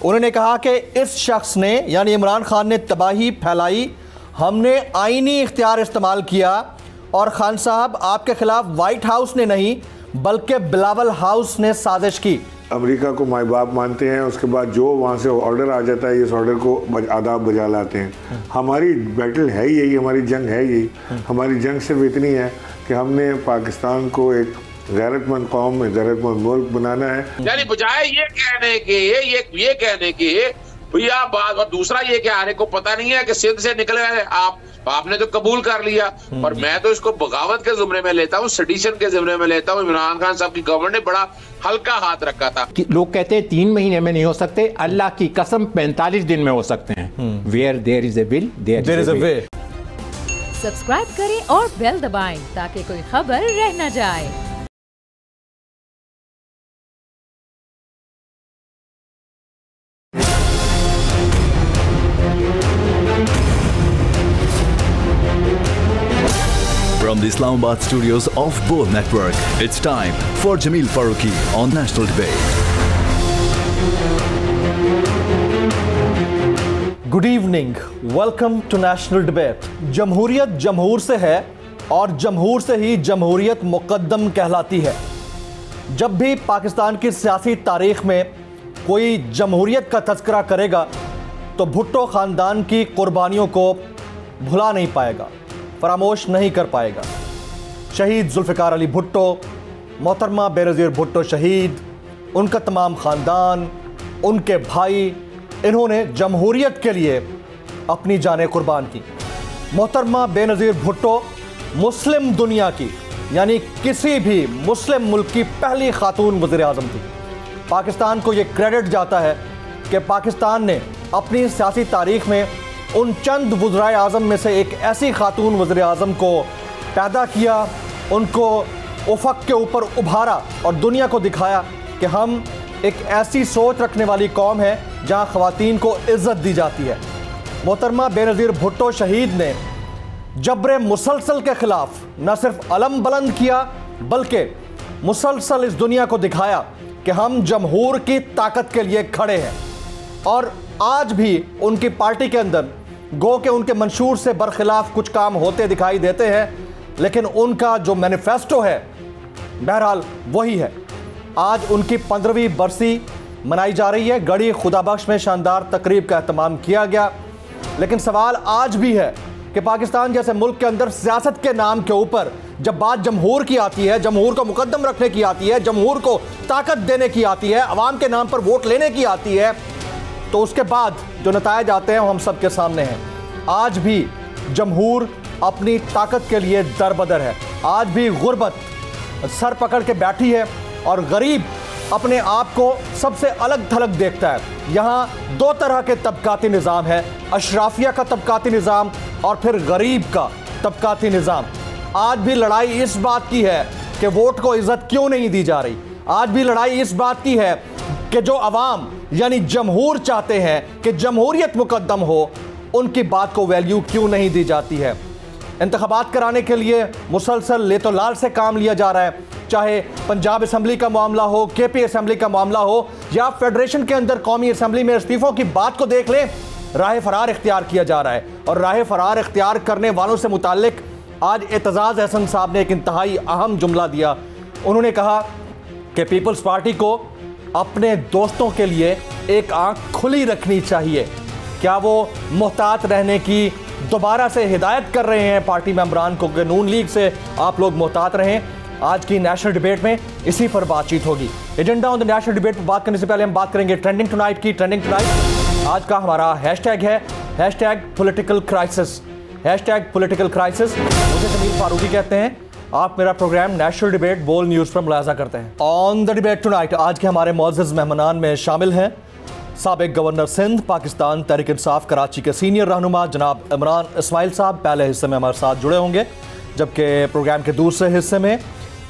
उन्होंने कहा कि इस शख्स ने यानी इमरान खान ने तबाही फैलाई, हमने आईनी इख्तियार इस्तेमाल किया और खान साहब आपके खिलाफ वाइट हाउस ने नहीं बल्कि बिलावल हाउस ने साजिश की। अमेरिका को माई बाप मानते हैं, उसके बाद जो वहाँ से ऑर्डर आ जाता है इस ऑर्डर को आदाब बजा लाते हैं। हमारी बैटल है यही, हमारी जंग है यही। हमारी जंग सिर्फ इतनी है कि हमने पाकिस्तान को एक गैरतमंद कौम, गैरतमंद मुल्क बनाना है। यानी बजाय ये कहने के भैया बात, और दूसरा ये कि आने को पता नहीं है कि सिंध से निकले हैं आपने तो कबूल कर लिया, और मैं तो इसको बगावत के ज़ुमरे में लेता हूँ, सेडिशन के ज़ुमरे में लेता हूँ। इमरान खान साहब की गवर्नमेंट ने बड़ा हल्का हाथ रखा था। लोग कहते हैं 3 महीने में नहीं हो सकते, अल्लाह की कसम 45 दिन में हो सकते हैं। Where there is a will there is a way. Subscribe करें और बेल दबाएं ताकि कोई खबर रह न जाए। From the Islamabad studios of Bol Network, it's time for Jameel Farooqi on National Debate. Good evening, welcome to National Debate. जमहूरियत जमहूर से है और जमहूर से ही जमहूरियत मुकद्दम कहलाती है। जब भी पाकिस्तान की सियासी तारीख में कोई जमहूरियत का तज़किरा करेगा तो भुट्टो ख़ानदान की कुर्बानियों को भुला नहीं पाएगा, फरामोश नहीं कर पाएगा। शहीद जुल्फ़िकार अली भुट्टो, मोहतरमा बेनज़ीर भुट्टो शहीद, उनका तमाम ख़ानदान, उनके भाई, इन्होंने जमहूरियत के लिए अपनी जानें कुर्बान की। मोहतरमा बेनज़ीर भुट्टो मुस्लिम दुनिया की यानी किसी भी मुस्लिम मुल्क की पहली खातून वज़ीर आज़म थी। पाकिस्तान को ये क्रेडिट जाता है कि पाकिस्तान ने अपनी सियासी तारीख़ में उन चंद वज़ीर आज़म में से एक ऐसी खातून वज़ीर आज़म को पैदा किया, उनको उफ़क़ के ऊपर उभारा और दुनिया को दिखाया कि हम एक ऐसी सोच रखने वाली कौम है जहां ख़वातीन को इज़्ज़त दी जाती है। मोहतरमा बेनज़ीर भुट्टो शहीद ने जब्र मुसलसल के ख़िलाफ़ न सिर्फ अलम बुलंद किया बल्कि मुसलसल इस दुनिया को दिखाया कि हम जमहूर की ताकत के लिए खड़े हैं। और आज भी उनकी पार्टी के अंदर गो के उनके मंशूर से बरखिलाफ़ कुछ काम होते दिखाई देते हैं, लेकिन उनका जो मैनिफेस्टो है बहरहाल वही है। आज उनकी 15वीं बरसी मनाई जा रही है। गढ़ी खुदाबख्श में शानदार तकरीब का एहतमाम किया गया, लेकिन सवाल आज भी है कि पाकिस्तान जैसे मुल्क के अंदर सियासत के नाम के ऊपर जब बात जमहूर की आती है, जमहूर को मुकद्दम रखने की आती है, जमहूर को ताकत देने की आती है, अवाम के नाम पर वोट लेने की आती है, तो उसके बाद जो नतायज आते हैं वो हम सब के सामने हैं। आज भी जमहूर अपनी ताकत के लिए दरबदर है। आज भी गुर्बत सर पकड़ के बैठी है और गरीब अपने आप को सबसे अलग थलग देखता है। यहाँ 2 तरह के तबकाती निज़ाम है, अशराफिया का तबकाती निज़ाम और फिर गरीब का तबकाती निज़ाम। आज भी लड़ाई इस बात की है कि वोट को इज़्ज़त क्यों नहीं दी जा रही। आज भी लड़ाई इस बात की है कि जो अवाम यानी जमहूर चाहते हैं कि जमहूरियत मुकद्दम हो, उनकी बात को वैल्यू क्यों नहीं दी जाती है। इंतख़ाबात कराने के लिए मुसलसल ले तो लाल से काम लिया जा रहा है, चाहे पंजाब असम्बली का मामला हो, KP असम्बली का मामला हो, या फेडरेशन के अंदर कौमी असम्बली में इस्तीफ़ों की बात को देख लें, राह फरार इख्तियार किया जा रहा है। और राह फरार इख्तियार करने वालों से मुताल्लिक आज एतजाज़ अहसन साहब ने एक इंतहाई अहम जुमला दिया। उन्होंने कहा कि पीपल्स पार्टी को अपने दोस्तों के लिए एक आंख खुली रखनी चाहिए। क्या वो मुहतात रहने की दोबारा से हिदायत कर रहे हैं पार्टी मेंबरान को कि नून लीग से आप लोग मुहतात रहें? आज की नेशनल डिबेट में इसी पर बातचीत होगी। Agenda on the national debate पर बात करने से पहले हम बात करेंगे ट्रेंडिंग टुनाइट की। ट्रेंडिंग टुनाइट आज का हमारा हैशटैग है #पॉलिटिकल क्राइसिस। #Political crisis. मुझे जमील फारूकी कहते हैं। आप मेरा प्रोग्राम नेशनल डिबेट बोल न्यूज़ पर मुलाजा करते हैं। ऑन द डिबेट टुनाइट आज के हमारे मुअज़्ज़ज़ मेहमानान में शामिल हैं साबिक़ गवर्नर सिंध, पाकिस्तान तहरीक इंसाफ कराची के सीनियर रहनुमा जनाब इमरान इस्माइल साहब पहले हिस्से में हमारे साथ जुड़े होंगे, जबकि प्रोग्राम के दूसरे हिस्से में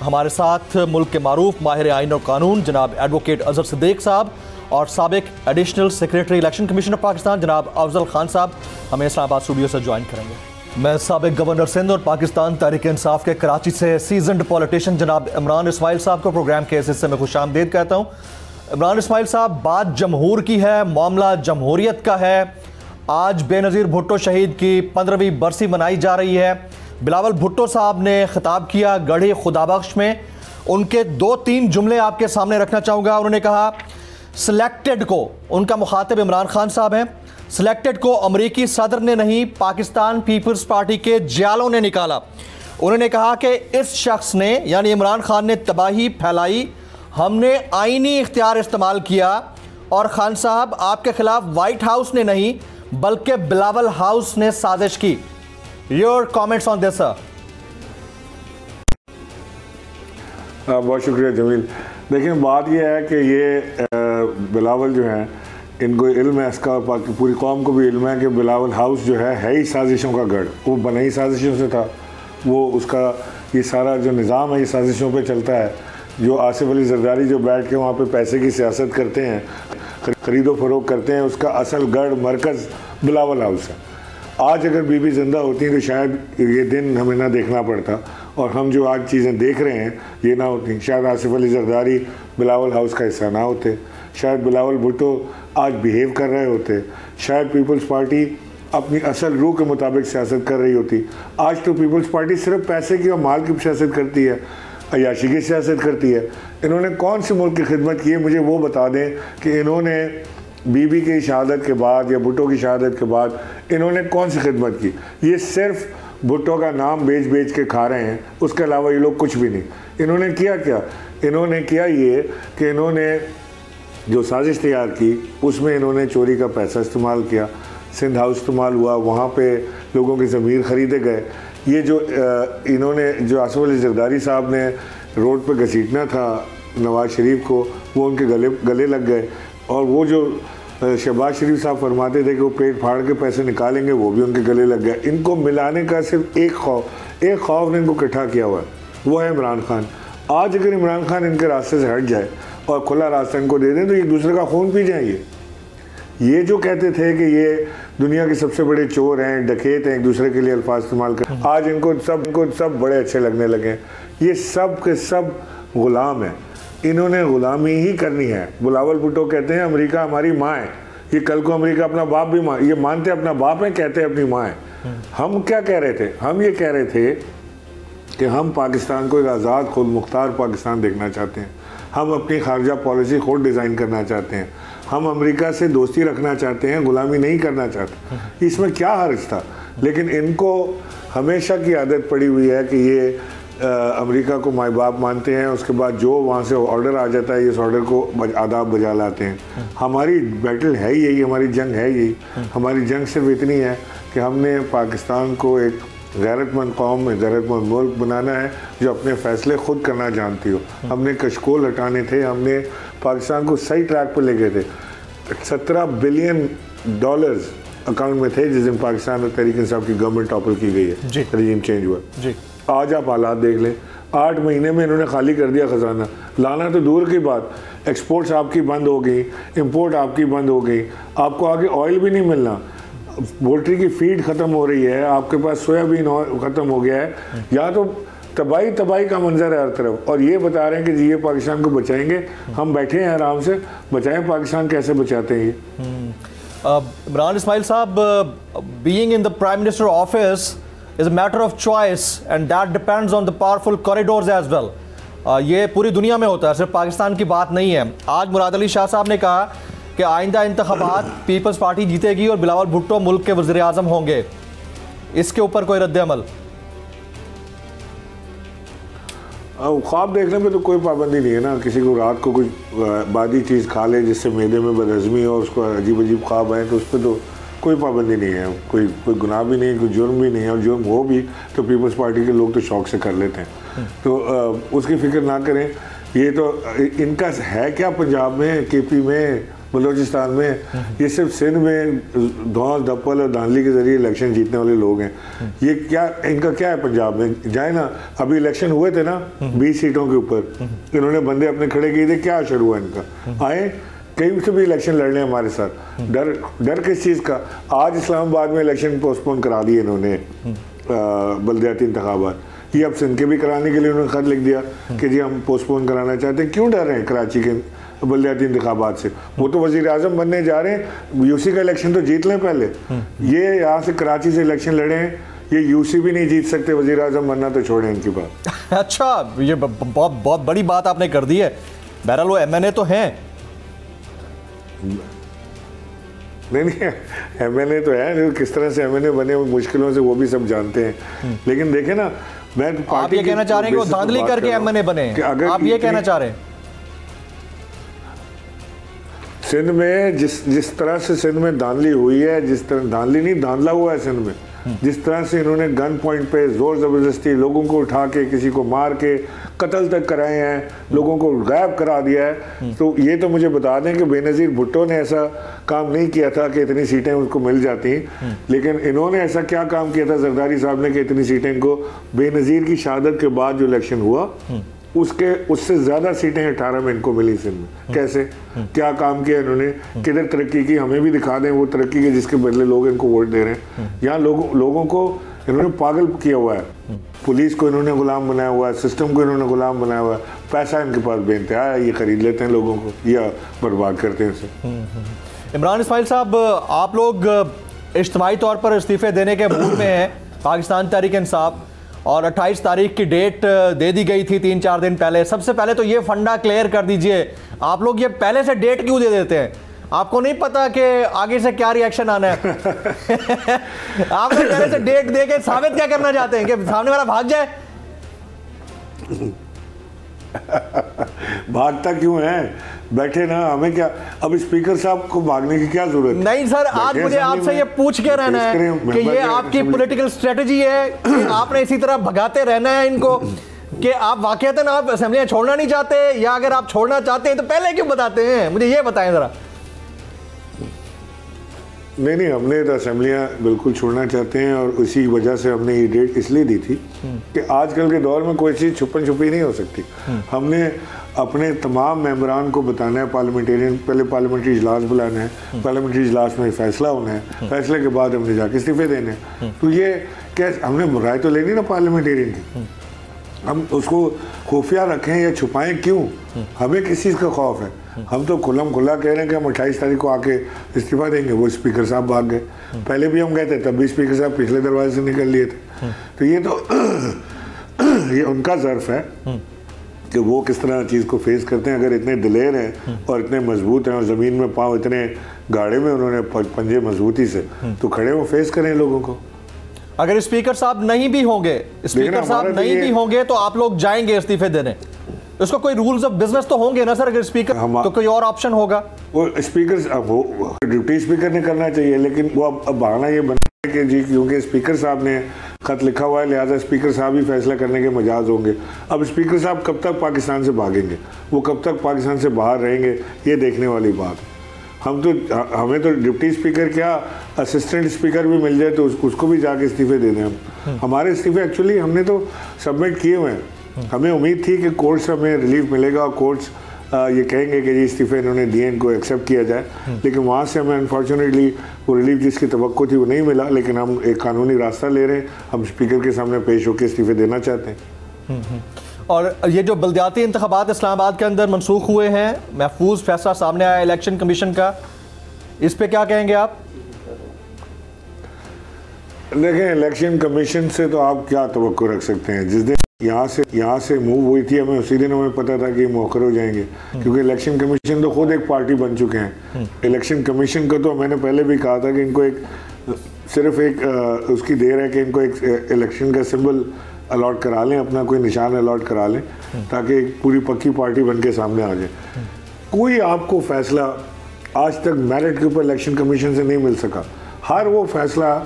हमारे साथ मुल्क के मारूफ माहिर आइन और कानून जनाब एडवोकेट अज़हर सिद्दीक़ साहब और साबिक़ additional secretary election commission of Pakistan जनाब अफजल खान साहब हमें इस्लामाबाद स्टूडियो से ज्वाइन करेंगे। मैं साबिक़ गवर्नर सिंध और पाकिस्तान तहरीक इंसाफ के कराची से सीजनड पॉलिटिशियन जनाब इमरान इस्माइल साहब को प्रोग्राम के इस हिस्से में खुशामदीद कहता हूँ। इमरान इस्माइल साहब, बात जमहूर की है, मामला जमहूरियत का है। आज बेनज़ीर भुट्टो शहीद की 15वीं बरसी मनाई जा रही है। बिलावल भुट्टो साहब ने खिताब किया गढ़ी खुदाबख्श में। उनके 2-3 जुमले आपके सामने रखना चाहूँगा। उन्होंने कहा सिलेक्टेड को, उनका मुखातिब इमरान खान साहब हैं, सिलेक्टेड को अमरीकी सदर ने नहीं, पाकिस्तान पीपल्स पार्टी के जियालों ने निकाला। उन्होंने कहा कि इस शख्स ने यानी इमरान खान ने तबाही फैलाई, हमने आईनी इख्तियार इस्तेमाल किया और खान साहब आपके खिलाफ वाइट हाउस ने नहीं बल्कि बिलावल हाउस ने साजिश की। Your comments on this sir. बहुत शुक्रिया जमील। देखिए बात यह है कि ये बिलावल जो है, इनको इल्म है इसका, पूरी कौम को भी इल्म है कि बिलावल हाउस जो है ही साजिशों का गढ़। वो बना ही साजिशों से था। वो उसका ये सारा जो निज़ाम है ये साजिशों पे चलता है। जो आसिफ अली जरदारी जो बैठ के वहाँ पे पैसे की सियासत करते हैं, ख़रीदो फरोख्त करते हैं, उसका असल गढ़ मरकज़ बिलावल हाउस है। आज अगर बीबी ज़िंदा होती तो शायद ये दिन हमें ना देखना पड़ता और हम जो आज चीज़ें देख रहे हैं ये ना होती। शायद आसिफ अली जरदारी बिलावल हाउस का हिस्सा ना होते, शायद बिलावल भुट्टो आज बिहेव कर रहे होते, शायद पीपल्स पार्टी अपनी असल रूह के मुताबिक सियासत कर रही होती। आज तो पीपल्स पार्टी सिर्फ पैसे की और माल की सियासत करती है, अयाशी की सियासत करती है। इन्होंने कौन सी मुल्क की खिदमत की है, मुझे वो बता दें कि इन्होंने बीबी की शहादत के बाद या भुट्टो की शहादत के बाद इन्होंने कौन सी खिदमत की। ये सिर्फ भुट्टो का नाम बेच बेच के खा रहे हैं, उसके अलावा ये लोग कुछ भी नहीं। इन्होंने किया क्या? इन्होंने किया ये कि इन्होंने जो साजिश तैयार की उसमें इन्होंने चोरी का पैसा इस्तेमाल किया, सिंध हाउस इस्तेमाल हुआ, वहाँ पे लोगों के ज़मीर ख़रीदे गए। ये जो इन्होंने जो आसिफ अली जरदारी साहब ने रोड पे घसीटना था नवाज शरीफ को, वो उनके गले लग गए। और वो जो शहबाज शरीफ साहब फरमाते थे कि वो पेट फाड़ के पैसे निकालेंगे, वो भी उनके गले लग गए। इनको मिलाने का सिर्फ एक खौफ ने इनको इकट्ठा किया हुआ है, वो है इमरान खान। आज अगर इमरान खान इनके रास्ते से हट जाए और खुला रास्ता इनको दे दें तो एक दूसरे का खून पी जाएंगे। ये जो कहते थे कि ये दुनिया के सबसे बड़े चोर हैं, डकैत हैं, एक दूसरे के लिए अल्फाज इस्तेमाल कर, आज इनको सब बड़े अच्छे लगने लगे। ये सब के सब गुलाम हैं, इन्होंने गुलामी ही करनी है। बिलावल भुट्टो कहते हैं अमेरिका हमारी माँ है। ये कल को अमेरिका अपना बाप भी ये मानते अपना बाप है, कहते हैं अपनी माँ है। हम क्या कह रहे थे? हम ये कह रहे थे कि हम पाकिस्तान को एक आज़ाद खुद मुख्तार पाकिस्तान देखना चाहते हैं। हम अपनी खारजा पॉलिसी खुद डिज़ाइन करना चाहते हैं। हम अमेरिका से दोस्ती रखना चाहते हैं, गुलामी नहीं करना चाहते। इसमें क्या हर्ज था? लेकिन इनको हमेशा की आदत पड़ी हुई है कि ये अमेरिका को माई बाप मानते हैं, उसके बाद जो वहाँ से ऑर्डर आ जाता है इस ऑर्डर को आदाब बजा लाते हैं। हमारी बैटल है यही, हमारी जंग है यही। हमारी जंग सिर्फ इतनी है कि हमने पाकिस्तान को एक गैरतमंद कौम में गैरतमंद मुल्क बनाना है जो अपने फ़ैसले ख़ुद करना जानती हो। हमने कशकोल हटाने थे, हमने पाकिस्तान को सही ट्रैक पर ले गए थे। $17 बिलियन अकाउंट में थे जिस दिन पाकिस्तान और तहरीक इंसाफ की गवर्नमेंट टॉपल की गई है, रजीम चेंज हुआ जी। आज आप हालात देख लें, 8 महीने में इन्होंने खाली कर दिया ख़जाना। लाना तो दूर की बात, एक्सपोर्ट्स आपकी बंद हो गई, इंपोर्ट आपकी बंद हो गई, आपको आगे ऑयल भी नहीं मिलना, पोल्ट्री की फीड ख़त्म हो रही है, आपके पास सोयाबीन ख़त्म हो गया है। या तो तबाही का मंजर है हर तरफ, और ये बता रहे हैं कि जी ये पाकिस्तान को बचाएंगे। हम बैठे हैं आराम से, बचाएं पाकिस्तान। कैसे बचाते हैं ये? इमरान इस्माइल साहब, being in the prime minister office is a matter of choice and that depends on the powerful corridors as well. ये पूरी दुनिया में होता है, सिर्फ पाकिस्तान की बात नहीं है। आज मुराद अली शाह साहब ने कहा कि आइंदा इंतखाबात पीपल्स पार्टी जीतेगी और बिलावल भुट्टो मुल्क के वज़ीर आज़म होंगे। इसके ऊपर कोई रद्द अमल? ख्वाब देखने पे तो कोई पाबंदी नहीं है ना। किसी को रात को कोई बादी चीज़ खा ले जिससे मैदे में बदहज़मी और उसको अजीब अजीब ख्वाब आए तो उस पर तो कोई पाबंदी नहीं है। कोई गुनाह भी नहीं, कोई जुर्म भी नहीं है। और जुर्म हो भी तो पीपल्स पार्टी के लोग तो शौक से कर लेते हैं, तो उसकी फ़िक्र ना करें। ये तो इनका है क्या पंजाब में, केपी में, बलोचिस्तान में? ये सिर्फ सिंध में धौंस धप्पल और धांधली के ज़रिए इलेक्शन जीतने वाले लोग हैं। ये क्या इनका क्या है पंजाब में? जाए ना, अभी इलेक्शन हुए थे ना 20 सीटों के ऊपर, इन्होंने बंदे अपने खड़े किए थे। क्या असर हुआ इनका? आए कहीं से भी इलेक्शन लड़ने हमारे साथ। डर किस चीज़ का? आज इस्लामाबाद में इलेक्शन पोस्टपोन करा दिए इन्होंने, बल्दियाती इंतखाबात। ये अब सिंध के भी कराने के लिए उन्होंने ख़त लिख दिया कि जी हम पोस्टपोन कराना चाहते हैं। क्यों डर रहे हैं कराची के बल्दियाती इंतखाबात से। वो तो वजीर आजम बनने जा रहे हैं, यूसी का इलेक्शन तो जीत लें पहले। ये यहाँ से कराची से इलेक्शन लड़े हैं, ये यूसी भी नहीं जीत सकते, वजीर आजम बनना तो छोड़ें इनकी बात। अच्छा, ये बहुत बहुत बड़ी बात आपने कर दी है। बहरहाल वो MNA तो हैं। नहीं, MNA तो है, किस तरह से MNA बने मुश्किलों से वो भी सब जानते हैं। लेकिन देखे ना, मैं तो आप ये कहना चाह रहे हैं कि वो धांधली करके MNA बने? आप ये कहना चाह रहे हैं? सिंध में जिस तरह से सिंध में धांधली हुई है, जिस तरह धांधली नहीं, धांधला हुआ है सिंध में, जिस तरह से इन्होंने गन पॉइंट पे जोर जबरदस्ती लोगों को उठा के किसी को मार के कत्ल तक कराए हैं, लोगों को गायब करा दिया है, तो ये तो मुझे बता दें कि बेनज़ीर भुट्टो ने ऐसा काम नहीं किया था कि इतनी सीटें उनको मिल जाती। लेकिन इन्होंने ऐसा क्या काम किया था जरदारी साहब ने कि इतनी सीटें इनको, बेनज़ीर की शहादत के बाद जो इलेक्शन हुआ उससे ज्यादा सीटें 18 में इनको मिली सिंध में। कैसे, क्या काम किया इन्होंने, किधर तरक्की की, हमें भी दिखा दें वो तरक्की के जिसके बदले लोग इनको वोट दे रहे हैं। यहाँ लोगों को इन्होंने पागल किया हुआ है, पुलिस को इन्होंने गुलाम बनाया हुआ है, सिस्टम को इन्होंने गुलाम बनाया हुआ है, पैसा इनके पास बेनतहा है, ये खरीद लेते हैं लोगों को या बर्बाद करते हैं इसे। इमरान इस्माइल साहब, आप लोग इज्तिमाई तौर पर इस्तीफे देने के मूड में हैं, पाकिस्तान तहरीक इंसाफ, और 28 तारीख की डेट दे दी गई थी 3-4 दिन पहले। सबसे पहले तो ये फंडा क्लियर कर दीजिए, आप लोग ये पहले से डेट क्यों दे देते हैं? आपको नहीं पता कि आगे से क्या रिएक्शन आना है? आप लोग पहले से डेट दे के साबित क्या करना चाहते हैं कि सामने वाला भाग जाए? भागता क्यों है, बैठे ना, हमें क्या, अब स्पीकर साहब को भागने की क्या जरूरत है? नहीं सर, आज मुझे आपसे ये पूछ के रहना है कि ये आपकी पॉलिटिकल स्ट्रेटजी है कि आपने इसी तरह भगाते रहना है इनको, कि आप वाकईतन आप असेंबलियां छोड़ना नहीं चाहते, या अगर आप छोड़ना चाहते हैं तो पहले क्यों बताते हैं? मुझे ये बताएं जरा। नहीं, हमने तो असेंबलियां बिल्कुल छोड़ना चाहते हैं, और उसी वजह से हमने ये डेट इसलिए दी थी कि आजकल के दौर में कोई चीज़ छुपन छुपी नहीं हो सकती। हमने अपने तमाम मेंबरान को बताना है, पार्लियामेंटेरियन, पहले पार्लियामेंट्री इजलास बुलाना है, पार्लियामेंट्री इजलास में फैसला होना है, फैसले के बाद हमने जाके इस्तीफे देने हैं। तो ये क्या, हमने राय तो लेनी ना पार्लियामेंटेरियन की, हम उसको खुफिया रखें या छुपाएं क्यों? हमें किस चीज़ का खौफ है? हम तो खुल्लम खुल्ला कह रहे हैं कि हम 28 तारीख को आके इस्तीफा देंगे। वो स्पीकर साहब भाग गए, पहले भी हम गए थे, तब भी स्पीकर साहब पिछले दरवाजे से निकल लिए थे। तो ये तो ये उनका ज़र्फ है कि वो किस तरह चीज़ को फेस करते हैं। अगर इतने दिलेर हैं और इतने मजबूत हैं और ज़मीन में पाँव इतने गाड़े में उन्होंने पंजे मजबूती से, तो खड़े वो फेस करें लोगों को। अगर स्पीकर साहब नहीं भी होंगे, स्पीकर साहब नहीं भी होंगे तो आप लोग जाएंगे इस्तीफे देने? उसका कोई रूल्स ऑफ बिजनेस तो होंगे ना सर, अगर स्पीकर तो कोई और ऑप्शन होगा? वो स्पीकर, वो डिप्टी स्पीकर ने करना चाहिए, लेकिन वो अब बहाना ये बना कि जी क्योंकि स्पीकर साहब ने खत लिखा हुआ है लिहाजा स्पीकर साहब ही फैसला करने के मजाज होंगे। अब स्पीकर साहब कब तक पाकिस्तान से भागेंगे, वो कब तक पाकिस्तान से बाहर रहेंगे, ये देखने वाली बात। हमें तो डिप्टी स्पीकर क्या, असिस्टेंट स्पीकर भी मिल जाए तो उसको भी जाके इस्तीफे दे दें हम। हमारे इस्तीफे एक्चुअली हमने तो सबमिट किए हुए हैं। हमें उम्मीद थी कि कोर्ट से हमें रिलीफ मिलेगा और कोर्ट्स ये कहेंगे कि जी इस्तीफे इन्होंने दिए, इनको एक्सेप्ट किया जाए, लेकिन वहाँ से हमें अनफॉर्चुनेटली वो रिलीफ जिसकी तवक्को थी वो नहीं मिला। लेकिन हम एक कानूनी रास्ता ले रहे हैं, हम स्पीकर के सामने पेश होकर इस्तीफे देना चाहते हैं। और ये जो बल्दियाती इंतखाबात इस्लामाबाद के अंदर मनसूख हुए हैं, महफूज फैसला सामने आया इलेक्शन कमीशन का, इस पे क्या कहेंगे आप? देखें, इलेक्शन कमीशन से तो आप क्या तवक्को रख सकते हैं? जिस दिन यहाँ से मूव हुई थी, हमें उसी दिन हमें पता था कि मौखर हो जाएंगे, क्योंकि इलेक्शन कमीशन तो खुद एक पार्टी बन चुके हैं। इलेक्शन कमीशन को तो मैंने पहले भी कहा था कि इनको सिर्फ एक उसकी देर है कि इनको एक इलेक्शन का सिंबल अलॉट करा लें, अपना कोई निशान अलॉट करा लें, ताकि एक पूरी पक्की पार्टी बन के सामने आ जाए। कोई आपको फैसला आज तक मेरिट के ऊपर इलेक्शन कमीशन से नहीं मिल सका। हर वो फैसला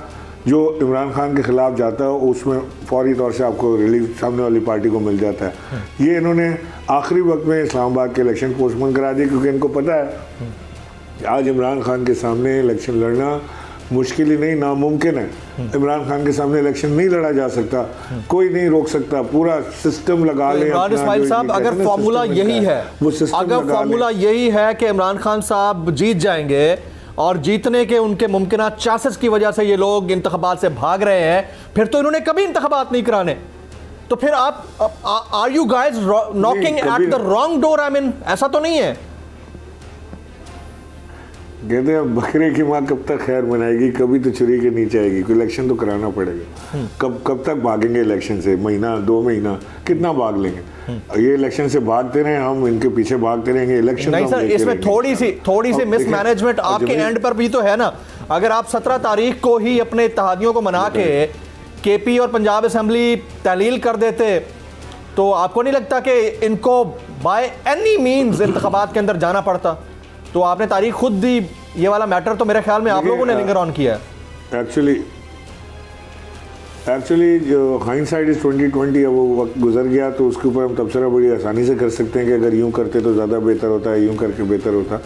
जो इमरान खान के खिलाफ जाता है उसमें फौरी तौर से आपको रिलीफ सामने वाली पार्टी को मिल जाता है। ये इन्होंने आखिरी वक्त में इस्लामाबाद के इलेक्शन पोस्टपोन करा दिए, क्योंकि इनको पता है कि आज इमरान खान के सामने इलेक्शन लड़ना मुश्किल ही नहीं, नामुमकिन है। इमरान खान के सामने इलेक्शन नहीं लड़ा जा सकता, कोई नहीं रोक सकता, पूरा सिस्टम लगा ले। इमरान इस्माइल साहब, अगर फॉर्मूला यही है, अगर फॉर्मूला यही है कि इमरान खान साहब जीत जाएंगे और जीतने के उनके मुमकिन चांसेस की वजह से ये लोग इंतखाबात से भाग रहे हैं, फिर तो इन्होंने कभी इंतखाबात नहीं कराने। तो फिर आप are you guys knocking at the wrong door? I mean ऐसा तो नहीं है? कहते हैं बकरे की माँ कब तक खैर मनाएगी, कभी तो छुरी के नीचे आएगी। कोई इलेक्शन तो कराना पड़ेगा। कब तक भागेंगे इलेक्शन से? महीना 2 महीना कितना भाग लेंगे? ये इलेक्शन से भागते रहे, हम इनके पीछे भागते रहेंगे। इलेक्शन नहीं सर, इसमें थोड़ी सी मिसमैनेजमेंट आपके एंड पर भी तो है ना। अगर आप 17 तारीख को ही अपने इत्तेहादियों को मना के केपी और पंजाब असेंबली तहलील कर देते तो आपको नहीं लगता कि इनको बाय एनी मीन्स इंतखाबात के अंदर जाना पड़ता? तो आपने तारीख खुद दी, ये वाला मैटर तो मेरे ख्याल में आप लोगों ने लिंगर ऑन किया है। एक्चुअली जो हाइंडसाइट इज 2020 है, वो वक्त गुजर गया तो उसके ऊपर हम तबसरा बड़ी आसानी से कर सकते हैं कि अगर यूं करते तो ज़्यादा बेहतर होता है, यूं करके बेहतर होता।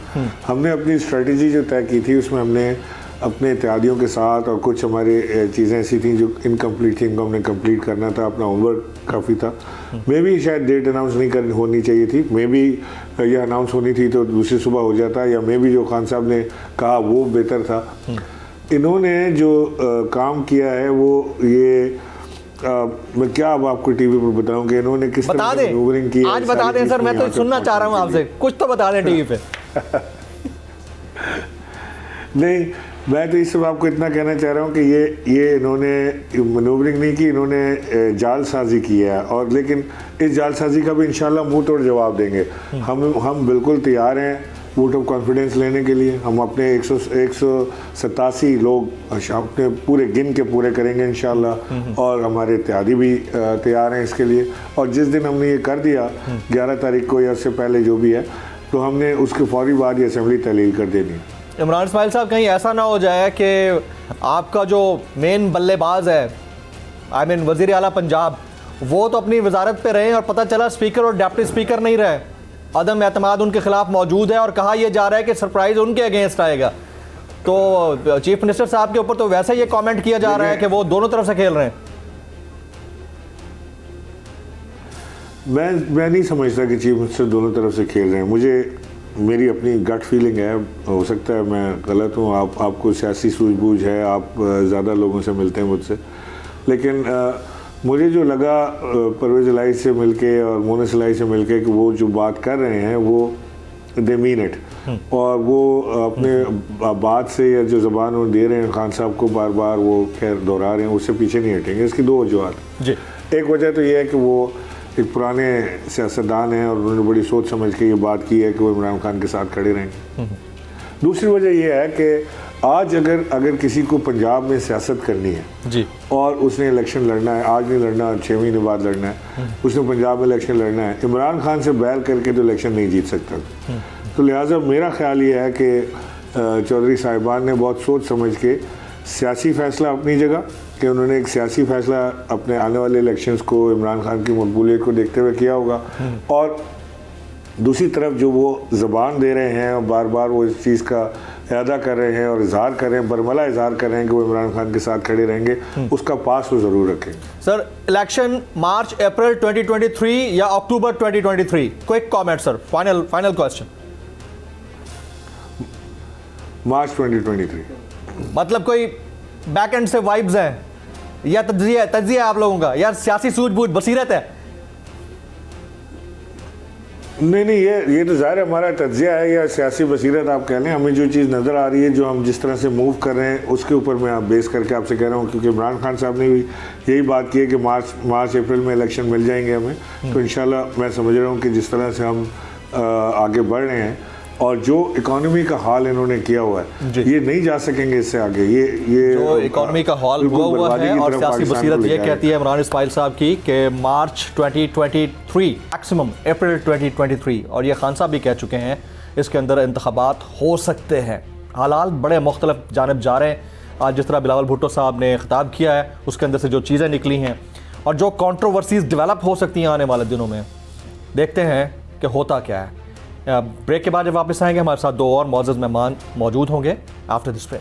हमने अपनी स्ट्रेटजी जो तय की थी उसमें हमने अपने इत्तेहादियों के साथ और कुछ हमारी चीज़ें ऐसी थी जो इनकम्प्लीट थी, इनको हमने कंप्लीट करना था। अपना होमवर्क काफ़ी था। मे भी शायद डेट अनाउंस नहीं होनी चाहिए थी, मे भी ये अनाउंस होनी थी तो दूसरी सुबह हो जाता, या मे भी जो खान साहब ने कहा वो बेहतर था। इन्होंने जो काम किया है वो ये मैं क्या अब आपको टीवी पर बताऊं कि इन्होंने किस तरह की मैनूवरिंग की। आज बता दें सर, मैं तो सुनना चाह रहा हूं आपसे, कुछ तो बता दें टीवी पे। नहीं, मैं तो इस सब आपको इतना कहना चाह रहा हूँ कि ये इन्होंने मैनूवरिंग नहीं की, इन्होंने जालसाजी की है। और लेकिन इस जालसाजी का भी इंशाल्लाह मुंह तोड़ जवाब देंगे। हम बिल्कुल तैयार हैं वोट ऑफ कॉन्फिडेंस लेने के लिए। हम अपने 187 लोग अपने पूरे गिन के पूरे करेंगे इंशाल्लाह, और हमारे इत्तेहादी भी तैयार हैं इसके लिए। और जिस दिन हमने ये कर दिया 11 तारीख को या उससे पहले जो भी है, तो हमने उसके फौरी बाद ये असेंबली तहलील कर देनी है। इमरान इस्माइल साहब, कहीं ऐसा ना हो जाए कि आपका जो मेन बल्लेबाज है, आई मीन वज़ीर आला पंजाब, वो तो अपनी वजारत पे रहे और पता चला स्पीकर और डिप्टी स्पीकर नहीं रहे, अदम एतमाद उनके खिलाफ मौजूद है और कहा यह जा रहा है कि सरप्राइज उनके अगेंस्ट आएगा। तो चीफ मिनिस्टर साहब के ऊपर तो वैसे ये कमेंट किया जा रहा है कि वो दोनों तरफ से खेल रहे हैं। मैं नहीं समझता कि चीफ मिनिस्टर दोनों तरफ से खेल रहे हैं। मेरी अपनी गट फीलिंग है, हो सकता है मैं गलत हूँ, आपको सियासी सूझबूझ है, आप ज़्यादा लोगों से मिलते हैं मुझसे, लेकिन मुझे जो लगा परवेज़ इलाही से मिलके और मोनस इलाही से मिलके कि वो जो बात कर रहे हैं वो दे मीन इट, और वो अपने बात से या जो ज़बान वो दे रहे हैं खान साहब को बार बार वो खैर दोहरा रहे हैं, उससे पीछे नहीं हटेंगे। इसकी 2 वजूहत जी। एक वजह तो ये है कि वो एक पुराने सियासतदान हैं और उन्होंने बड़ी सोच समझ के ये बात की है कि वो इमरान खान के साथ खड़े रहेंगे। दूसरी वजह यह है कि आज अगर किसी को पंजाब में सियासत करनी है जी, और उसने इलेक्शन लड़ना है, आज नहीं लड़ना, 6 महीने बाद लड़ना है, उसने पंजाब में इलेक्शन लड़ना है, इमरान खान से बैल करके तो इलेक्शन नहीं जीत सकता। तो लिहाजा मेरा ख्याल ये है कि चौधरी साहिबान ने बहुत सोच समझ के सियासी फैसला अपनी जगह कि उन्होंने एक सियासी फैसला अपने आने वाले इलेक्शंस को इमरान खान की मकबूलियत को देखते हुए किया होगा, और दूसरी तरफ जो वो ज़बान दे रहे हैं और बार बार वो इस चीज़ का अदा कर रहे हैं और इजहार कर रहे हैं, बरमला इजहार कर रहे हैं कि वो इमरान खान के साथ खड़े रहेंगे, उसका पास वो ज़रूर रखेंगे। सर, इलेक्शन मार्च अप्रैल 2023 या October 2023? Quick comment sir, final question. March 2023। मतलब कोई बैक एंड से वाइब्स हैं या तज्जिया आप लोगों का, या सियासी सूझबूझ बसीरत है? नहीं, ये तो ज़ाहिर हमारा तज्जिया है या सियासी बसीरत आप कह लें। हमें जो चीज़ नज़र आ रही है, जो हम जिस तरह से मूव कर रहे हैं, उसके ऊपर मैं आप बेस करके आपसे कह रहा हूँ, क्योंकि इमरान खान साहब ने भी यही बात की है कि मार्च अप्रैल में इलेक्शन मिल जाएंगे हमें। तो इंशाल्लाह मैं समझ रहा हूँ कि जिस तरह से हम आगे बढ़ रहे हैं और जो इकोनॉमी का हाल इन्होंने किया हुआ है, ये नहीं जा सकेंगे इससे आगे। ये जो इकोनॉमी का हाल हुआ है, और सियासी बसीरत ये कहती है इमरान इस्माइल साहब की कि मार्च 2023 मैक्सिमम अप्रैल 2023, और ये खान साहब भी कह चुके हैं इसके अंदर इंतखाबात हो सकते हैं। हालात बड़े मुख्तलिफ जानिब जा रहे हैं। आज जिस तरह बिलावल भुट्टो साहब ने खिताब किया है, उसके अंदर से जो चीज़ें निकली हैं और जो कंट्रोवर्सीज डेवलप हो सकती हैं आने वाले दिनों में, देखते हैं कि होता क्या है। ब्रेक के बाद जब वापस आएंगे, हमारे साथ 2 और मौजूद मेहमान मौजूद होंगे after this break.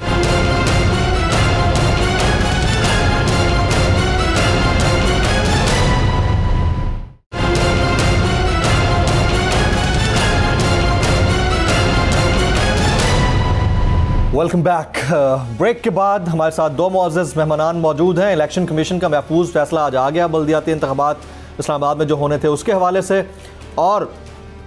Welcome back. Break के बाद हमारे साथ 2 मौजूद मेहमान मौजूद हैं। इलेक्शन कमीशन का महफूज फैसला आज आ गया बल्दियाती इंतखाबात इस्लामाबाद में जो होने थे उसके हवाले से, और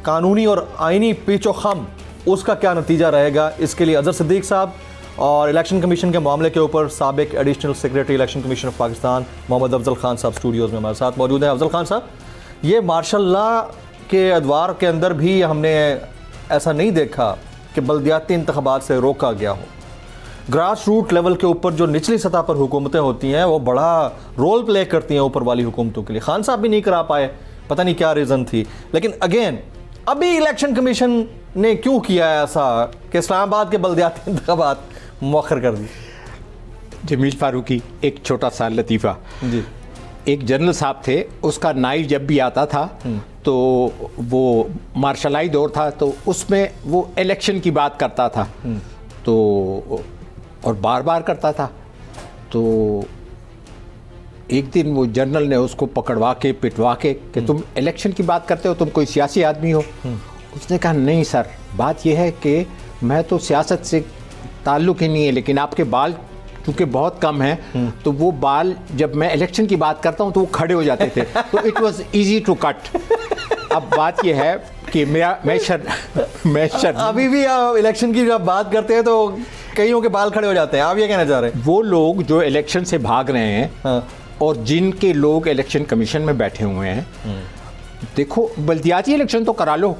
कानूनी और आइनी पीछो खम उसका क्या नतीजा रहेगा, इसके लिए अजहर सिद्दीक साहब और इलेक्शन कमीशन के मामले के ऊपर साबिक additional secretary election commission of Pakistan Mohammad Afzal Khan साहब स्टूडियोज़ में हमारे साथ मौजूद हैं। अफजल खान साहब, ये मार्शल लॉ के अदवार के अंदर भी हमने ऐसा नहीं देखा कि बल्दियाती इंतखाबात से रोका गया हो। ग्रास रूट लेवल के ऊपर जो निचली सतह पर हुकूमतें होती हैं वो बड़ा रोल प्ले करती हैं ऊपर वाली हुकूमतों के लिए। खान साहब भी नहीं करा पाए, पता नहीं क्या रीज़न थी, लेकिन अगेन अभी इलेक्शन कमीशन ने क्यों किया ऐसा कि इस्लामाबाद के बल्दियाती इंतखाबात मौखर कर दी? जमील फारूकी, एक छोटा सा लतीफ़ा जी। एक जनरल साहब थे, उसका नाई जब भी आता था तो वो मार्शलाई दौर था, तो उसमें वो इलेक्शन की बात करता था, तो और बार बार करता था। तो एक दिन वो जनरल ने उसको पकड़वा के पिटवा के कि तुम इलेक्शन की बात करते हो, तुम कोई सियासी आदमी हो? उसने कहा नहीं सर, बात यह है कि मैं तो सियासत से ताल्लुक़ ही नहीं है, लेकिन आपके बाल क्योंकि बहुत कम हैं, तो वो बाल जब मैं इलेक्शन की बात करता हूँ तो वो खड़े हो जाते थे, तो it was easy to cut. अब बात यह है कि मैं अभी भी आप इलेक्शन की जब बात करते हैं तो कईयों के बाल खड़े हो जाते हैं, आप ये कहना चाह रहे हैं? वो लोग जो इलेक्शन से भाग रहे हैं, हाँ। और जिनके लोग इलेक्शन कमीशन में बैठे हुए हैं, देखो बल्दियाती इलेक्शन तो करा लो,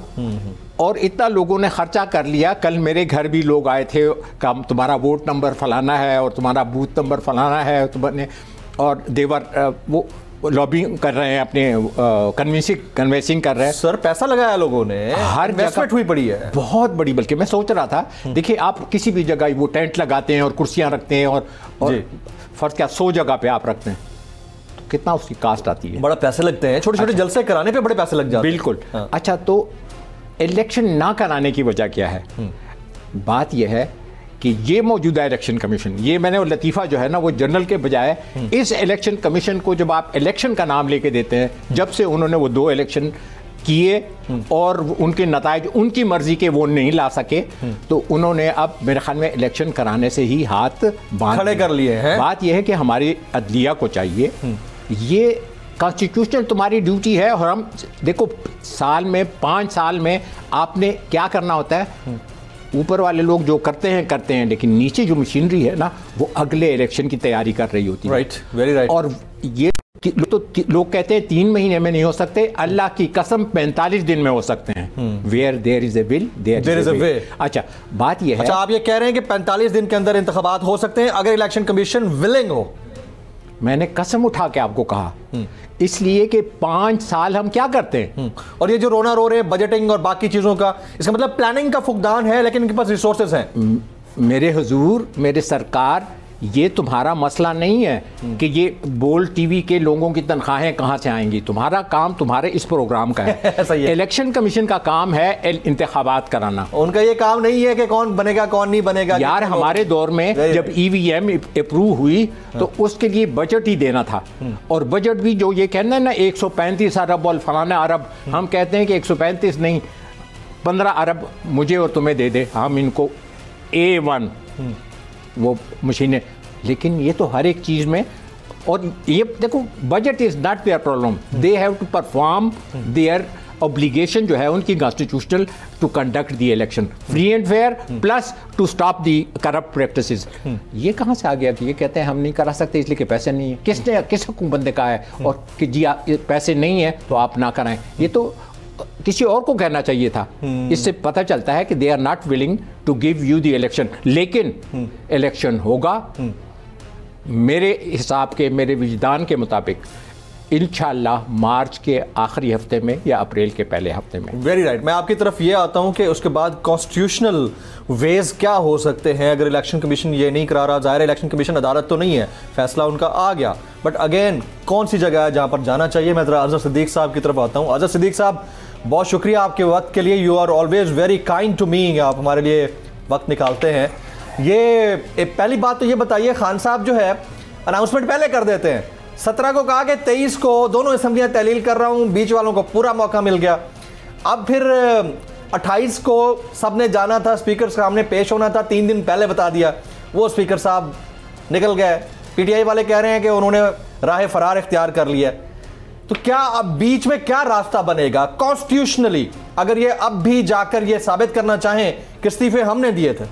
और इतना लोगों ने खर्चा कर लिया। कल मेरे घर भी लोग आए थे, काम तुम्हारा वोट नंबर फलाना है और तुम्हारा बूथ नंबर फलाना है, तुमने और देवर वो लॉबिंग कर रहे हैं, अपने कन्वेंसिंग कर रहे हैं। सर पैसा लगाया लोगों ने, हर इन्वेस्टमेंट हुई पड़ी है बहुत बड़ी। बल्कि मैं सोच रहा था, देखिए आप किसी भी जगह वो टेंट लगाते हैं और कुर्सियां रखते हैं, और फर्ज क्या 100 जगह पे आप रखते हैं, तो कितना उसकी कास्ट आती है? बड़ा पैसे लगते हैं, छोटे छोटे जलसे कराने पे बड़े पैसे लग जाते हैं। बिल्कुल। हाँ। अच्छा, तो इलेक्शन ना कराने की वजह क्या है? बात यह है कि ये मौजूदा इलेक्शन कमीशन, ये मैंने वो लतीफ़ा जो है ना, वो जनरल के बजाय इस इलेक्शन कमीशन को जब आप इलेक्शन का नाम लेके देते हैं, जब से उन्होंने वो 2 इलेक्शन किए और उनके नताइज उनकी मर्जी के वो नहीं ला सके, तो उन्होंने अब मेरे ख्याल में इलेक्शन कराने से ही हाथ बांध खड़े कर लिए हैं। बात यह है कि हमारी अदलिया को चाहिए, ये कॉन्स्टिट्यूशनल तुम्हारी ड्यूटी है, और हम देखो साल में 5 साल में आपने क्या करना होता है, ऊपर वाले लोग जो करते हैं, लेकिन नीचे जो मशीनरी है ना, वो अगले इलेक्शन की तैयारी कर रही होती है। Right, very right. और ये तो लोग कहते हैं 3 महीने में नहीं हो सकते, अल्लाह की कसम 45 दिन में हो सकते हैं। Where there is a will there is a way. अच्छा, बात यह है, अच्छा आप ये कह रहे हैं कि 45 दिन के अंदर इंतखाबात हो सकते हैं अगर इलेक्शन कमीशन विलिंग हो? मैंने कसम उठा के आपको कहा, इसलिए कि 5 साल हम क्या करते हैं। और ये जो रोना रो रहे हैं बजटिंग और बाकी चीजों का, इसका मतलब प्लानिंग का फुकदान है, लेकिन इनके पास रिसोर्सेज हैं। मेरे हुजूर, मेरे सरकार, ये तुम्हारा मसला नहीं है कि ये बोल टीवी के लोगों की तनख्वाहें कहाँ से आएंगी। तुम्हारा काम तुम्हारे इस प्रोग्राम का है। सही है। इलेक्शन कमीशन का काम है इंतखाबात कराना। उनका ये काम नहीं है कि कौन बनेगा कौन नहीं बनेगा। यार हमारे दौर में जब EVM अप्रूव हुई तो उसके लिए बजट ही देना था, और बजट भी जो ये कहना है ना 135 अरब और फलाना अरब, हम कहते हैं कि 135 नहीं 15 अरब मुझे और तुम्हें दे दे, हम इनको A1 वो मशीनें। लेकिन ये तो हर एक चीज़ में, और ये देखो budget is not their problem, they have to perform their obligation जो है उनकी constitutional to conduct the election free and fair plus to stop the corrupt practices. ये कहाँ से आ गया कि ये कहते हैं हम नहीं करा सकते इसलिए कि पैसे नहीं है? किसने किस हुकूमत ने कहा है और कि जी पैसे नहीं है तो आप ना कराएं? ये तो किसी और को कहना चाहिए था। इससे पता चलता है कि they are not willing to give you the election. लेकिन इलेक्शन होगा मेरे हिसाब के, मेरे विजदान के मुताबिक इंशाअल्लाह मार्च के आखिरी हफ्ते में या अप्रैल के पहले हफ्ते में। Very right. मैं आपकी तरफ ये आता हूँ कि उसके बाद कॉन्स्टिट्यूशनल वेज क्या हो सकते हैं अगर इलेक्शन कमीशन ये नहीं करा रहा। ज़ाहिर इलेक्शन कमीशन अदालत तो नहीं है, फैसला उनका आ गया, बट अगेन कौन सी जगह है जहाँ पर जाना चाहिए। मैं ज़रा अजहर सिद्दीक साहब की तरफ आता हूँ। अजहर सिद्दीक साहब, बहुत शुक्रिया आपके वक्त के लिए। You are always very kind to me, आप हमारे लिए वक्त निकालते हैं। ये पहली बात तो ये बताइए, खान साहब जो है अनाउंसमेंट पहले कर देते हैं, 17 को कहा कि 23 को दोनों असम्बलियाँ तहलील कर रहा हूँ, बीच वालों को पूरा मौका मिल गया। अब फिर 28 को सब ने जाना था, स्पीकर सामने पेश होना था, 3 दिन पहले बता दिया, वो स्पीकर साहब निकल गए। PTI वाले कह रहे हैं कि उन्होंने राह फरार इख्तियार कर लिया। तो क्या अब बीच में क्या रास्ता बनेगा कॉन्स्टिट्यूशनली अगर ये अब भी जाकर ये साबित करना चाहें कि इस्तीफे हमने दिए थे?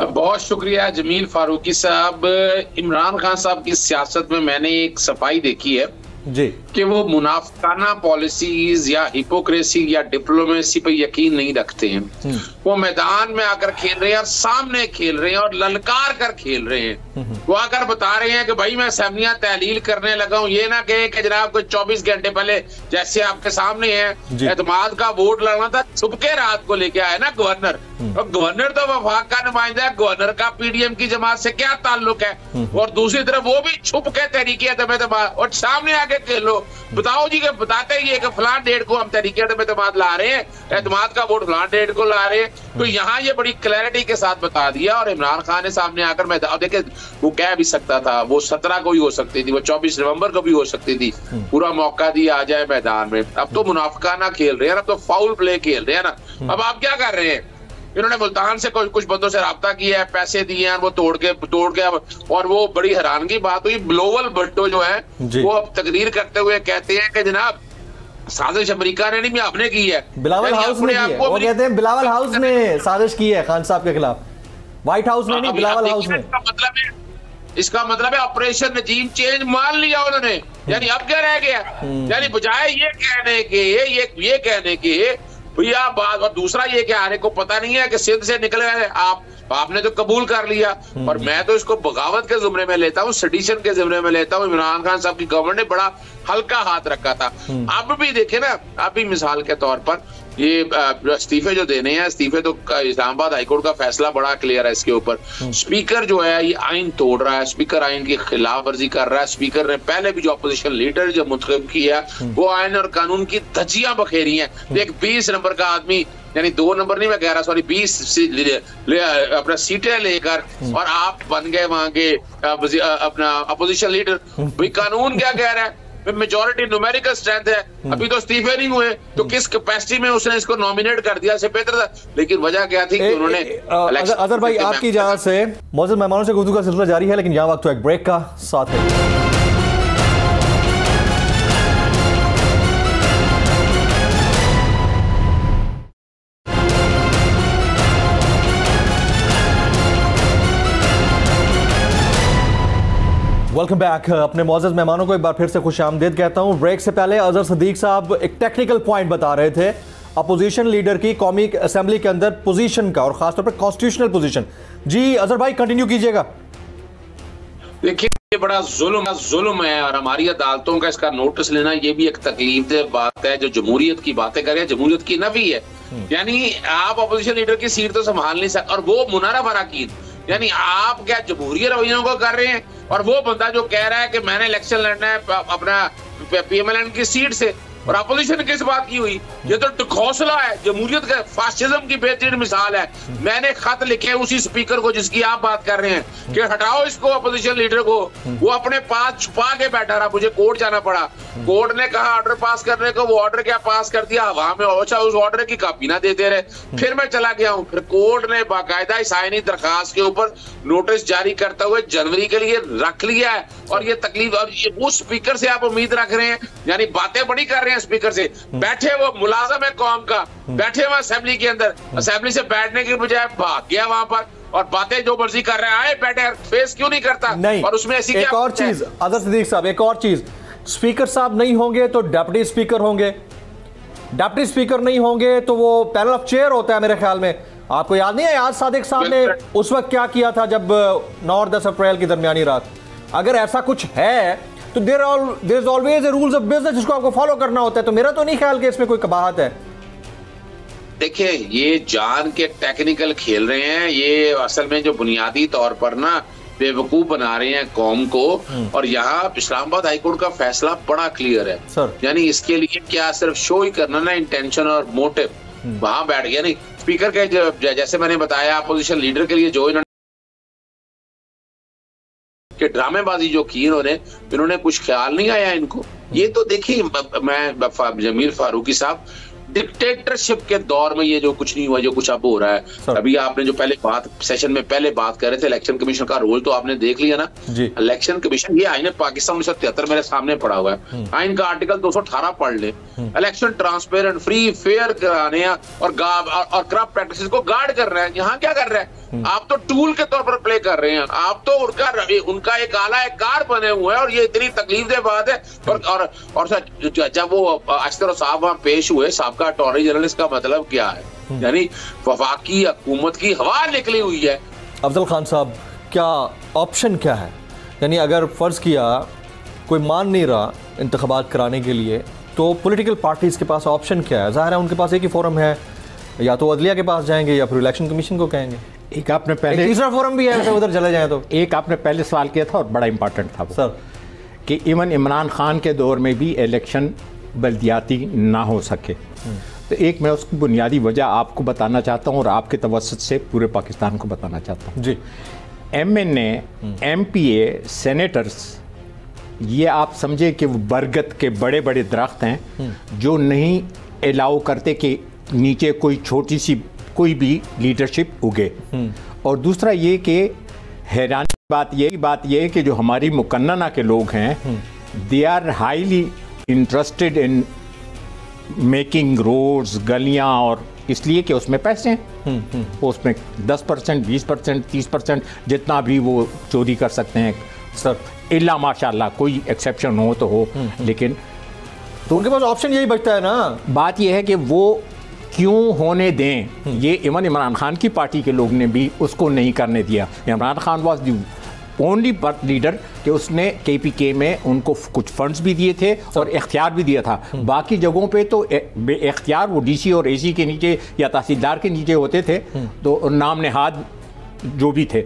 बहुत शुक्रिया जमील फारूकी साहब। इमरान खान साहब की सियासत में मैंने एक सफाई देखी है जी कि वो मुनाफिकाना पॉलिसीज या हिपोक्रेसी या डिप्लोमेसी पर यकीन नहीं रखते हैं। वो मैदान में आकर खेल रहे हैं और सामने खेल रहे हैं और ललकार कर खेल रहे हैं। वो आकर बता रहे हैं कि भाई मैं असेंबलियां तहलील करने लगा हूं। ये ना कहे कि जनाब कोई 24 घंटे पहले जैसे आपके सामने है एतमाद का वोट लड़ना था, छुप के रात को लेके आए ना गवर्नर। और गवर्नर तो वफाक का नुमाइंदा है, गवर्नर का पीडीएम की जमात से क्या ताल्लुक है? और दूसरी तरफ वो भी छुप के तहरीके एतमाद और सामने आके खेलो। बताओ जी, के बताते ही है कि फलान डेट को हम तहरीके एतमाद ला रहे हैं, एतमाद का वोट फलान डेट को ला रहे हैं। तो यहाँ ये बड़ी क्लैरिटी के साथ बता दिया। और इमरान खान ने सामने आकर मैं देखे वो कह भी सकता था, वो 17 को ही हो सकती थी, वो 24 नवंबर को भी हो सकती थी। पूरा मौका दिया आ जाए मैदान में। अब तो मुनाफिकाना खेल रहे हैं, अब तो फाउल प्ले खेल रहे हैं ना। अब आप क्या कर रहे हैं? इन्होंने मुल्तान से कुछ बंदों से राब्ता किया है, पैसे दिए हैं, वो तोड़ के और वो बड़ी हैरानगी बात हुई, बिलावल भुट्टो जो है वो अब तकरीर करते हुए कहते हैं कि जनाब साजिश अमेरिका ने नहीं आपने की है, बिलावल हाउस ने की है। वो कहते हैं बिलावल हाउस ने साजिश की है खान साहब के खिलाफ, व्हाइट हाउस ने नहीं, बिलावल हाउस ने। इसका मतलब है ऑपरेशन नजीम चेंज मान लिया उन्होंने। यानी अब क्या रह गया? यानी बजाय ये कहने के भैया बात, और दूसरा ये कि आने को पता नहीं है कि सिंध से निकले हैं आपने तो कबूल कर लिया। और मैं तो इसको बगावत के जुमरे में लेता हूँ, सेडिशन के जुमरे में लेता हूँ। इमरान खान साहब की गवर्नमेंट ने बड़ा हल्का हाथ रखा था। अब भी देखे ना, अब भी मिसाल के तौर पर ये इस्तीफे जो देने हैं, इस्तीफे तो इस्लामाबाद हाईकोर्ट का फैसला बड़ा क्लियर है इसके ऊपर। स्पीकर जो है ये आइन तोड़ रहा है, स्पीकर आइन की खिलाफ वर्जी कर रहा है। स्पीकर ने पहले भी जो अपोजिशन लीडर जो मुंतखब किया वो आइन और कानून की धज्जियां बखेरी हैं। एक 20 नंबर का आदमी, यानी 2 नंबर नहीं मैं कह रहा, सॉरी 20 अपना सीटें लेकर और आप बन गए वहां के अपना अपोजिशन लीडर। भाई कानून क्या कह रहा है? मेजॉरिटी न्यूमेरिकल स्ट्रेंथ है। अभी तो इस्तीफे नहीं हुए, तो किस कैपेसिटी में उसने इसको नॉमिनेट कर दिया से बेहतर था। लेकिन वजह क्या थी कि उन्होंने अजहर भाई आपकी इजाजत से मौजूद मेहमानों से गुफ्तगू का सिलसिला जारी है, लेकिन यहाँ वक्त तो एक ब्रेक का साथ है। Welcome back. अपने मौजूद मेहमानों को एक बार फिर से खुशामदीद कहता हूं। ब्रेक से पहले अजहर सदीक साहब एक टेक्निकल पॉइंट बता रहे थे अपोजिशन लीडर की कौमी असेंबली के अंदर पोजीशन का, और खासतौर पर कॉन्स्टिट्यूशनल पोजीशन। जी अजहर भाई कंटिन्यू कीजिएगा। देखिए ये बड़ा जुल्म है और हमारी अदालतों का इसका नोटिस लेना ये भी एक तकलीफदेह बात है। जो जमहूरियत की बातें कर रहे हैं, जमहूरियत की नफी है। यानी आप अपोजिशन लीडर की सीट तो संभाल नहीं सकते, और वो मुनारा बराकीन, यानी आप क्या जमहूरी रवैयों को कर रहे हैं। और वो बंदा जो कह रहा है कि मैंने इलेक्शन लड़ना है अपना पीएमएलएन की सीट से, और अपोजिशन किस बात की हुई? ये तो हौसला है, जमहूरियत का फासिज्म की बेहतरीन मिसाल है। मैंने खत लिखे उसी स्पीकर को जिसकी आप बात कर रहे हैं कि हटाओ इसको, अपोजिशन लीडर को। वो अपने पास छुपा के बैठा रहा, मुझे कोर्ट जाना पड़ा। कोर्ट ने कहा ऑर्डर पास करने को, वो ऑर्डर क्या पास कर दिया हवा में। अच्छा उस ऑर्डर की कॉपी ना देते रहे। फिर मैं चला गया हूँ, फिर कोर्ट ने बाकायदा इस आईनी दरखास्त के ऊपर नोटिस जारी करते हुए जनवरी के लिए रख लिया है। और ये तकलीफ, और उस स्पीकर से आप उम्मीद रख रहे हैं, यानी बातें बड़ी कर रहे हैं स्पीकर से। बैठे वो मुलाजम है कौम का, बैठे हुए असेंबली के अंदर, असेंबली से बैठने की बजाय भाग गया वहां पर और बातें जो मर्जी कर रहे हैं। आए बैठे, फेस क्यों नहीं करता? नहीं। और उसमें ऐसी एक और चीज अजहर सदीक साहब, एक और चीज, स्पीकर साहब नहीं होंगे तो डेप्यूटी स्पीकर होंगे, डेप्यूटी स्पीकर नहीं होंगे तो वो पैनल ऑफ चेयर होता है मेरे ख्याल में। आपको याद नहीं है याद सादिक साहब ने उस वक्त क्या किया था जब 9 और 10 अप्रैल की दरमियानी रात? अगर ऐसा कुछ है तो there is always a rules of business जिसको आपको फॉलो करना होता है। तो मेरा तो नहीं ख्याल कि इसमें कोई कबाहत है। देखिए ये जान के टेक्निकल खेल रहे हैं, ये असल में जो बुनियादी तौर पर ना बेवकूफ बना रहे हैं कौम को। और यहाँ इस्लामाबाद हाईकोर्ट का फैसला बड़ा क्लियर है सर। यानी इसके लिए क्या सिर्फ शो ही करना ना, इंटेंशन और मोटिव वहां बैठ गया। नहीं, स्पीकर के जैसे मैंने बताया अपोजिशन लीडर के लिए जो कि ड्रामेबाजी जो की इन्होंने कुछ ख्याल नहीं आया इनको। ये तो देखिए मैं जमील फारूकी साहब, डिक्टेटरशिप के दौर में ये जो कुछ नहीं हुआ, जो कुछ अब हो रहा है। अभी आपने जो सेशन में पहले बात कर रहे थे, इलेक्शन कमीशन का रोल तो आपने देख लिया ना। इलेक्शन कमीशन, ये आईन पाकिस्तान 1973 मेरे सामने पड़ा हुआ है, आइन का आर्टिकल 218 पढ़ ले। इलेक्शन ट्रांसपेरेंट, फ्री, फेयर कराने और करप्ट प्रैक्टिसेस को गार्ड कर रहे हैं। यहाँ क्या कर रहे हैं आप? तो टूल के तौर पर प्ले कर रहे हैं आप, तो उनका एक आला एक कार बने हुए हैं। और ये इतनी तकलीफदेह बात है। और जब वो अख्तर साहब वहां पेश हुए, साहब का अटॉर्नी जनरल, इसका मतलब क्या है? यानी वफाकी हुकूमत की हवा निकली हुई है। अफजल खान साहब, क्या ऑप्शन क्या है? यानी अगर फर्ज किया कोई मान नहीं रहा इंतखाबात कराने के लिए, तो पॉलिटिकल पार्टीज के पास ऑप्शन क्या है? जाहिर है उनके पास एक ही फोरम है, या तो अदलिया के पास जाएंगे या फिर इलेक्शन कमीशन को कहेंगे। एक आपने पहले तीसरा फोरम भी है, उधर चले जाए तो। एक आपने पहले सवाल किया था और बड़ा इंपॉर्टेंट था सर, कि इमरान खान के दौर में भी इलेक्शन बल्दियाती ना हो सके। तो एक मैं उसकी बुनियादी वजह आपको बताना चाहता हूँ और आपके तवस्सुत से पूरे पाकिस्तान को बताना चाहता हूँ जी। MNA, MPA, सेनेटर्स, ये आप समझे कि वो बरगद के बड़े बड़े दरख्त हैं जो नहीं अलाउ करते कि नीचे कोई छोटी सी कोई भी लीडरशिप उगे। और दूसरा ये कि हैरानी बात ये है कि जो हमारी मुकन्नना के लोग हैं, they are highly interested in making roads, गलियां, और इसलिए कि उसमें पैसे हैं। उसमें 10%, 20%, 30% जितना भी वो चोरी कर सकते हैं सर, इल्ला माशाल्लाह कोई एक्सेप्शन हो तो हो। लेकिन तो उनके पास ऑप्शन यही बचता है ना। बात यह है कि वो क्यों होने दें? ये इमरान खान की पार्टी के लोग ने भी उसको नहीं करने दिया। Imran Khan was the only leader कि उसने KPK में उनको कुछ फंड्स भी दिए थे और इख्तियार भी दिया था। बाकी जगहों पे तो इख्तियार वो DC और AC के नीचे या तहसीलदार के नीचे होते थे, तो नाम नेहाद जो भी थे।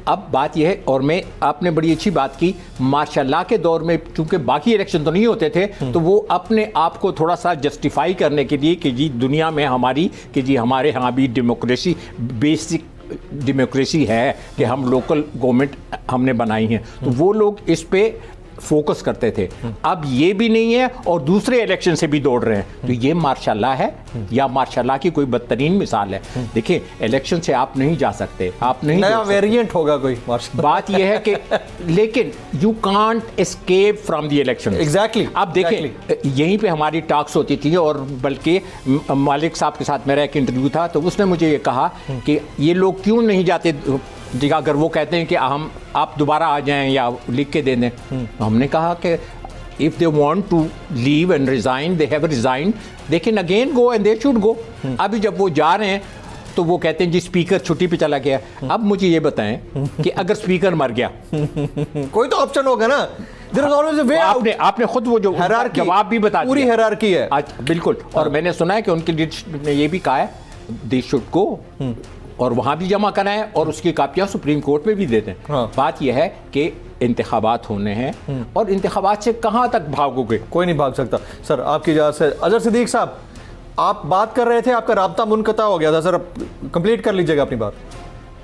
अब बात यह है, और मैं आपने बड़ी अच्छी बात की, मार्शल के दौर में चूंकि बाकी इलेक्शन तो नहीं होते थे, तो वो अपने आप को थोड़ा सा जस्टिफाई करने के लिए कि जी दुनिया में हमारी, कि जी हमारे यहाँ भी डेमोक्रेसी, बेसिक डेमोक्रेसी है कि हम लोकल गवर्नमेंट हमने बनाई है, तो वो लोग इस पे फोकस करते थे। अब ये भी नहीं है और दूसरे इलेक्शन से भी दौड़ रहे हैं। तो ये मार्शाल्लाह है या मार्शाल्लाह की कोई बदतरीन मिसाल है। देखिए, इलेक्शन से आप नहीं जा सकते, आप नहीं, नया वेरिएंट होगा कोई। बात ये है कि लेकिन you can't escape from the election. Exactly. अब देखें, यहीं पे हमारी टॉक्स होती थी और बल्कि मालिक साहब के साथ मेरा एक इंटरव्यू था, तो उसने मुझे ये कहा कि ये लोग क्यों नहीं जाते जी, अगर वो कहते हैं कि आप दोबारा आ जाएं या लिख के दे दें। तो हमने कहा कि if they want to leave and resign, they have resign, they can again go and they should go. अभी जब वो जा रहे हैं तो वो कहते हैं जी स्पीकर छुट्टी पे चला गया। अब मुझे ये बताएं कि अगर स्पीकर मर गया कोई तो ऑप्शन होगा ना। आपने खुद वो जो जवाब भी बता दिया, पूरी हायरार्की है। बिल्कुल। और मैंने सुना है कि उनकी लीडरशिप ने ये भी कहा है दे शुड गो, और वहां भी जमा कराएं और उसकी कापियां सुप्रीम कोर्ट में भी दे दें। बात यह है कि इंतखाबात होने हैं और इंतखाबात से कहां तक भागोगे? कोई नहीं भाग सकता। सर, आपकी इजाजत से अजहर सिद्दीक साहब, आप बात कर रहे थे, आपका राब्ता मुनक़ता हो गया था। सर, कंप्लीट कर लीजिएगा अपनी बात।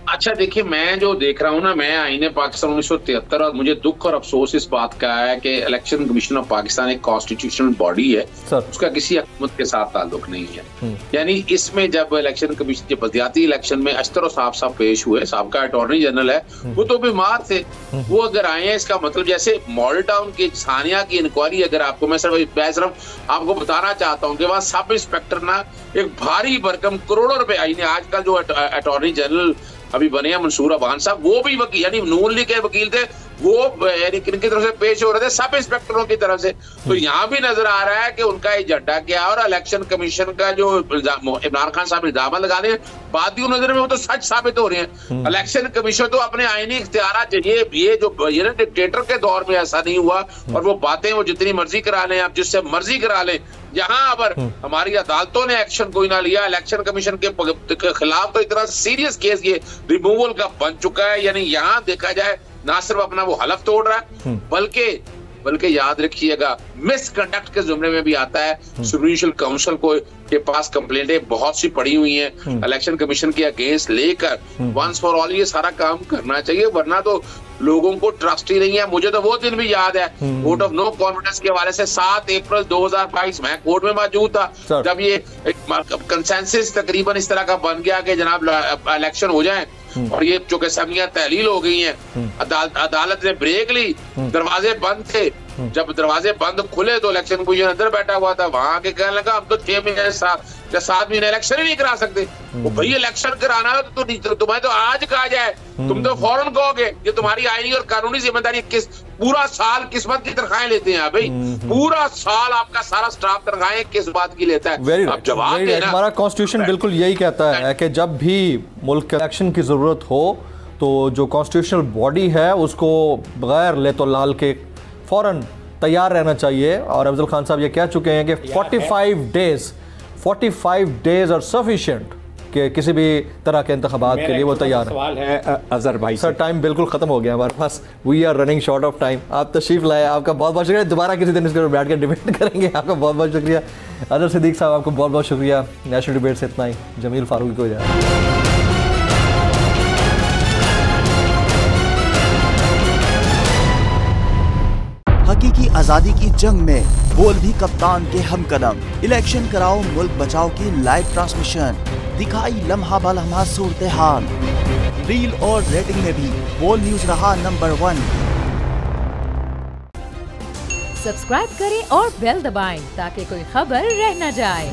अच्छा, देखिए, मैं जो देख रहा हूँ ना, मैं आईने पाकिस्तान 1973, और मुझे दुख और अफसोस इस बात का है कि इलेक्शन कमीशन ऑफ पाकिस्तान एक कॉन्स्टिट्यूशनल बॉडी है, उसका किसी हुकूमत के साथ ताल्लुक नहीं है। यानी इसमें जब इलेक्शन कमीशन, जब बल्दियाती इलेक्शन में अख्तर साहब पेश हुए, साहब का अटॉर्नी जनरल है, वो तो बीमार थे, वो अगर आए हैं, इसका मतलब जैसे मॉडल टाउन की सानिया की इंक्वायरी, अगर आपको मैं सिर्फ आपको बताना चाहता हूँ कि वहाँ सब इंस्पेक्टर ना एक भारी भरकम करोड़ों रुपए आईने, आजकल जो अटॉर्नी जनरल अभी बने हैं मंसूर अबान साहब, वो भी वकील, यानी नून लीग के वकील थे, वो यानी किनकी तरफ से पेश हो रहे थे? सब इंस्पेक्टरों की तरफ से। तो यहाँ भी नजर आ रहा है कि उनका एजेंडा क्या है, और इलेक्शन कमीशन का जो इमरान खान साहब इल्जाम लगा रहे हैं, बातियों नजर में वो तो सच साबित हो रहे हैं। इलेक्शन कमीशन तो अपने आईनी इख्तियारात, ये जो डिक्टेटर के दौर में ऐसा नहीं हुआ, और वो बातें वो जितनी मर्जी करा लें, आप जिससे मर्जी करा लें। यहाँ पर हमारी अदालतों ने एक्शन कोई ना लिया, इलेक्शन कमीशन के खिलाफ तो इतना सीरियस केस ये रिमूवल का बन चुका है। यानी यहाँ देखा जाए, ना सिर्फ अपना वो हलफ तोड़ रहा है, बल्कि याद रखिएगा मिसकंडक्ट के जुमरे में भी आता है। जुडिशल काउंसिल के पास कंप्लेंटें बहुत सी पड़ी हुई हैं इलेक्शन कमीशन के अगेंस्ट लेकर। वंस फॉर ऑल ये सारा काम करना चाहिए, वरना तो लोगों को ट्रस्ट ही नहीं है। मुझे तो वो दिन भी याद है वोट ऑफ नो कॉन्फिडेंस के हवाले से 7 अप्रैल 2022 मैं कोर्ट में मौजूद था, जब ये कंसेंसस तकरीबन इस तरह का बन गया कि जनाब इलेक्शन हो जाए, और ये चूंकि असम्बलियां तहलील हो गई हैं, अदालत ने ब्रेक ली, दरवाजे बंद थे। जब दरवाजे बंद खुले तो इलेक्शन कमीशन अंदर बैठा हुआ था, वहां आके कहने लगा हम तो 6 महीने 7 महीने इलेक्शन ही नहीं करा सकते। वो भाई इलेक्शन कराना है तो तुम्हें तो आज कहा जाए, तुम तो फौरन कहोगे। ये तुम्हारी आईनी और कानूनी जिम्मेदारी। पूरा साल किस्मत की तनख्वाहें लेते हैं भाई, पूरा साल आपका सारा स्टाफ तनख्वाहें किस बात की लेता है? अब जवाब देना। हमारा कॉन्स्टिट्यूशन बिल्कुल यही कहता है कि जब भी मुल्क इलेक्शन की जरूरत हो तो जो कॉन्स्टिट्यूशनल बॉडी है उसको बगैर ले तो लाल के फौरन तैयार रहना चाहिए। और अफजल खान साहब ये कह चुके हैं कि 45 डेज आर सफिशिएंट कि किसी भी तरह के इंतखाबात के लिए वो तैयार है। सवाल है अजहर भाई सर, टाइम बिल्कुल ख़त्म हो गया हमारे पास, we are running short of time. आप तशरीफ लाए, आपका बहुत बहुत शुक्रिया। दोबारा किसी दिन इसके बैठ कर डिबेट करेंगे। आपका बहुत बहुत शुक्रिया। अजहर सिद्दीक साहब आपको बहुत बहुत शुक्रिया। नेशनल डिबेट से इतना ही। जमील फारूकी को इजाज़त। हकीकी आजादी की जंग में बोल भी कप्तान के हमकदम। इलेक्शन कराओ मुल्क बचाओ की लाइव ट्रांसमिशन, दिखाई लम्हा बलम्हा सूरत हाल। रील और रेटिंग में भी बोल न्यूज रहा नंबर 1। सब्सक्राइब करें और बेल दबाएं ताकि कोई खबर रह न जाए।